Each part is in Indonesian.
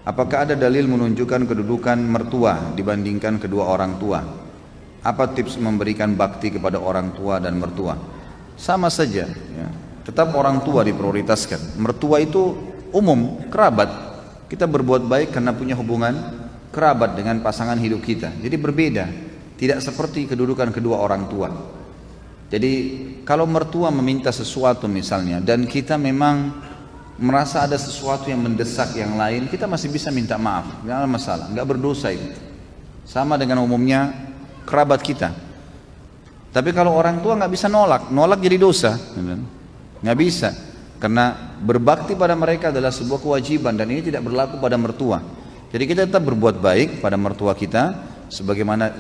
Apakah ada dalil menunjukkan kedudukan mertua dibandingkan kedua orang tua? Apa tips memberikan bakti kepada orang tua dan mertua? Sama saja, ya. Tetap orang tua diprioritaskan. Mertua itu umum, kerabat. Kita berbuat baik karena punya hubungan kerabat dengan pasangan hidup kita. Jadi berbeda, tidak seperti kedudukan kedua orang tua. Jadi kalau mertua meminta sesuatu misalnya, dan kita memang merasa ada sesuatu yang mendesak yang lain, kita masih bisa minta maaf, nggak ada masalah, nggak berdosa itu. Sama dengan umumnya kerabat kita. Tapi kalau orang tua nggak bisa nolak jadi dosa, nggak bisa. Karena berbakti pada mereka adalah sebuah kewajiban dan ini tidak berlaku pada mertua. Jadi kita tetap berbuat baik pada mertua kita, sebagaimana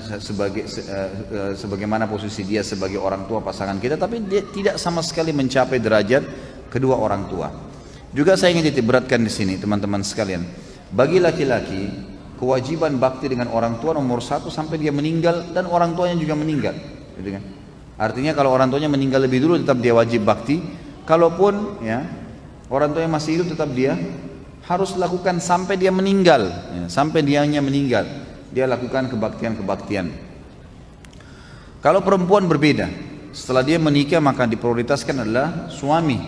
posisi dia sebagai orang tua pasangan kita, tapi dia tidak sama sekali mencapai derajat kedua orang tua. Juga saya ingin titikberatkan di sini teman-teman sekalian, bagi laki-laki kewajiban bakti dengan orang tua nomor 1 sampai dia meninggal dan orang tuanya juga meninggal, gitu kan? Artinya kalau orang tuanya meninggal lebih dulu tetap dia wajib bakti, kalaupun ya orang tuanya masih hidup tetap dia harus lakukan sampai dia meninggal, ya, sampai dianya meninggal dia lakukan kebaktian-kebaktian. Kalau perempuan berbeda, setelah dia menikah maka diprioritaskan adalah suami,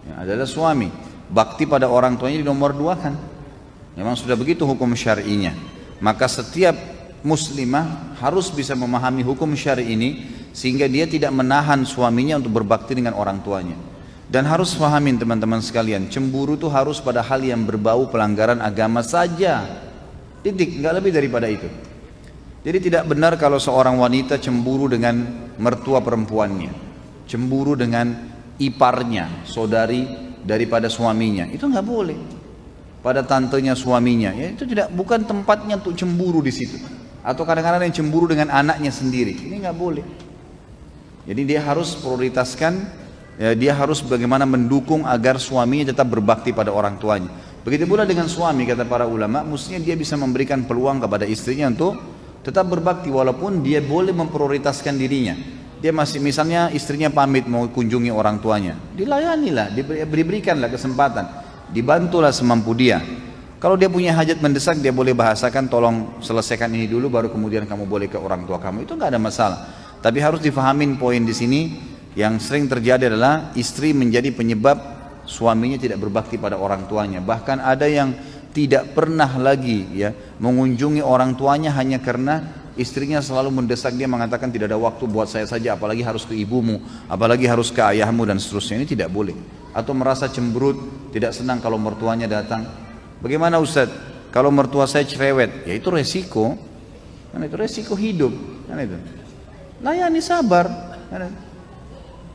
ya, adalah suami. Bakti pada orang tuanya di nomor 2 kan. Memang sudah begitu hukum syar'inya. Maka setiap muslimah harus bisa memahami hukum syar'i ini sehingga dia tidak menahan suaminya untuk berbakti dengan orang tuanya. Dan harus pahamin teman-teman sekalian, cemburu itu harus pada hal yang berbau pelanggaran agama saja. Titik, nggak lebih daripada itu. Jadi tidak benar kalau seorang wanita cemburu dengan mertua perempuannya, cemburu dengan iparnya, saudari daripada suaminya, itu nggak boleh. Pada tantenya suaminya, ya itu bukan tempatnya untuk cemburu di situ. Atau kadang-kadang yang cemburu dengan anaknya sendiri, ini nggak boleh. Jadi dia harus prioritaskan, ya, dia harus bagaimana mendukung agar suaminya tetap berbakti pada orang tuanya. Begitu pula dengan suami, kata para ulama, mestinya dia bisa memberikan peluang kepada istrinya untuk tetap berbakti walaupun dia boleh memprioritaskan dirinya. Dia masih, misalnya istrinya pamit mau kunjungi orang tuanya, dilayanilah, diberikanlah kesempatan, dibantulah semampu dia. Kalau dia punya hajat mendesak, dia boleh bahasakan, tolong selesaikan ini dulu baru kemudian kamu boleh ke orang tua kamu, itu nggak ada masalah. Tapi harus difahamin poin di sini yang sering terjadi adalah istri menjadi penyebab suaminya tidak berbakti pada orang tuanya. Bahkan ada yang tidak pernah lagi ya mengunjungi orang tuanya hanya karena istrinya selalu mendesak dia, mengatakan tidak ada waktu buat saya saja, apalagi harus ke ibumu, apalagi harus ke ayahmu dan seterusnya. Ini tidak boleh. Atau merasa cemberut, tidak senang kalau mertuanya datang. Bagaimana Ustaz? Kalau mertua saya cerewet, ya itu resiko. Kan itu resiko hidup. Kan itu. Layani, sabar. Kan?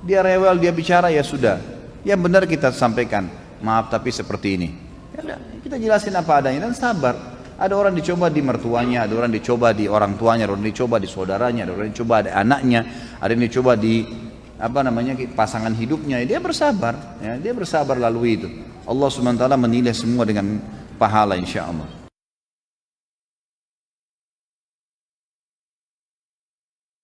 Dia rewel, dia bicara, ya sudah. Yang benar kita sampaikan, maaf tapi seperti ini. Ya, kita jelasin apa adanya dan sabar. Ada orang dicoba di mertuanya, ada orang dicoba di orang tuanya, ada orang dicoba di saudaranya, ada orang dicoba di anaknya, ada yang dicoba di pasangan hidupnya. Dia bersabar, ya, dia bersabar lalui itu. Allah SWT menilai semua dengan pahala insya Allah.